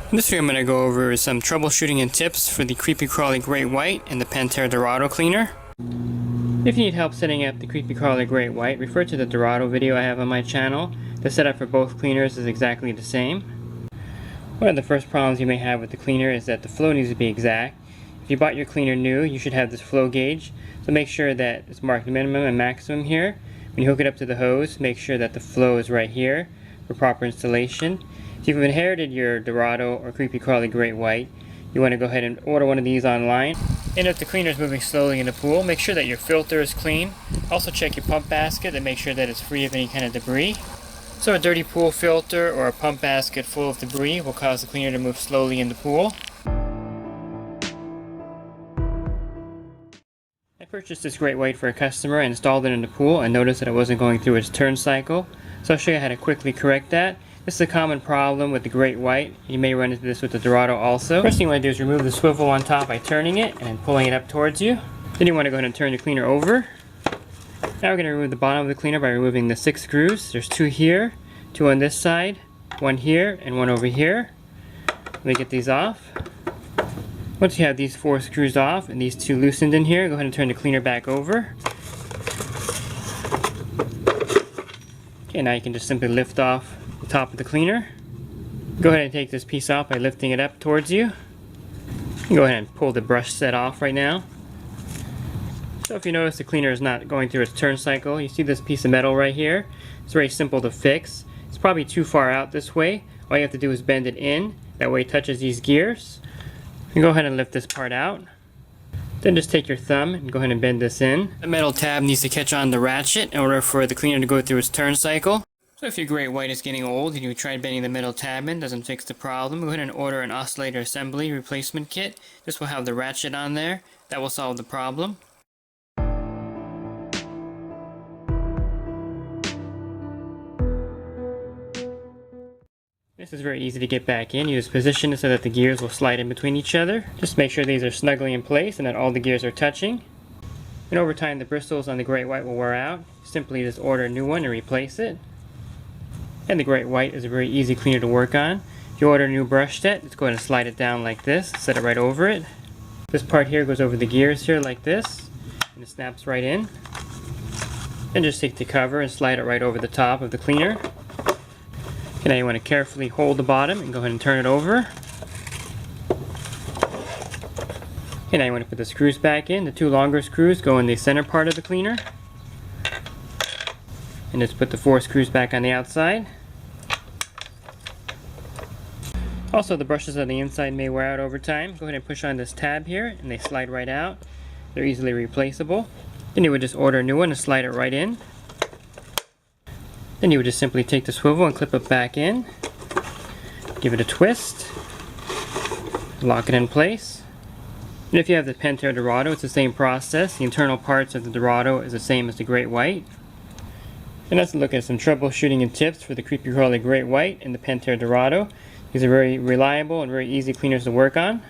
In this video I'm going to go over some troubleshooting and tips for the KREEPY KRAULY Great White and the Pentair Dorado cleaner. If you need help setting up the KREEPY KRAULY Great White, refer to the Dorado video I have on my channel. The setup for both cleaners is exactly the same. One of the first problems you may have with the cleaner is that the flow needs to be exact. If you bought your cleaner new, you should have this flow gauge, so make sure that it's marked minimum and maximum here. When you hook it up to the hose, make sure that the flow is right here for proper installation. If you've inherited your Dorado or KREEPY KRAULY Great White, you want to go ahead and order one of these online. And if the cleaner is moving slowly in the pool, make sure that your filter is clean. Also check your pump basket and make sure that it's free of any kind of debris. So a dirty pool filter or a pump basket full of debris will cause the cleaner to move slowly in the pool. I purchased this Great White for a customer and installed it in the pool and noticed that it wasn't going through its turn cycle. So I'll show you how to quickly correct that. This is a common problem with the Great White. You may run into this with the Dorado also. First thing you want to do is remove the swivel on top by turning it and then pulling it up towards you. Then you want to go ahead and turn the cleaner over. Now we're going to remove the bottom of the cleaner by removing the 6 screws. There's 2 here, 2 on this side, 1 here, and 1 over here. Let me get these off. Once you have these 4 screws off and these 2 loosened in here, go ahead and turn the cleaner back over. Okay, now you can just simply lift off the top of the cleaner. Go ahead and take this piece off by lifting it up towards you. Go ahead and pull the brush set off right now. So if you notice the cleaner is not going through its turn cycle, you see this piece of metal right here. It's very simple to fix. It's probably too far out this way. All you have to do is bend it in. That way it touches these gears. You go ahead and lift this part out. Then just take your thumb and go ahead and bend this in. The metal tab needs to catch on the ratchet in order for the cleaner to go through its turn cycle. So if your Great White is getting old and you tried bending the metal tab in, doesn't fix the problem, go ahead and order an oscillator assembly replacement kit. This will have the ratchet on there. That will solve the problem. This is very easy to get back in. You just position it so that the gears will slide in between each other. Just make sure these are snugly in place and that all the gears are touching. And over time the bristles on the Great White will wear out. Simply just order a new one and replace it. And the Great White is a very easy cleaner to work on. If you order a new brush set, just go ahead and slide it down like this. Set it right over it. This part here goes over the gears here like this. And it snaps right in. Then just take the cover and slide it right over the top of the cleaner. Okay, now you want to carefully hold the bottom and go ahead and turn it over. Okay, now you want to put the screws back in. The 2 longer screws go in the center part of the cleaner. And just put the 4 screws back on the outside. Also, the brushes on the inside may wear out over time. Go ahead and push on this tab here and they slide right out. They're easily replaceable. Then you would just order a new one and slide it right in. Then you would just simply take the swivel and clip it back in. Give it a twist. Lock it in place. And if you have the Pentair Dorado, it's the same process. The internal parts of the Dorado is the same as the Great White. And let's look at some troubleshooting and tips for the KREEPY KRAULY Great White and the Pentair Dorado. These are very reliable and very easy cleaners to work on.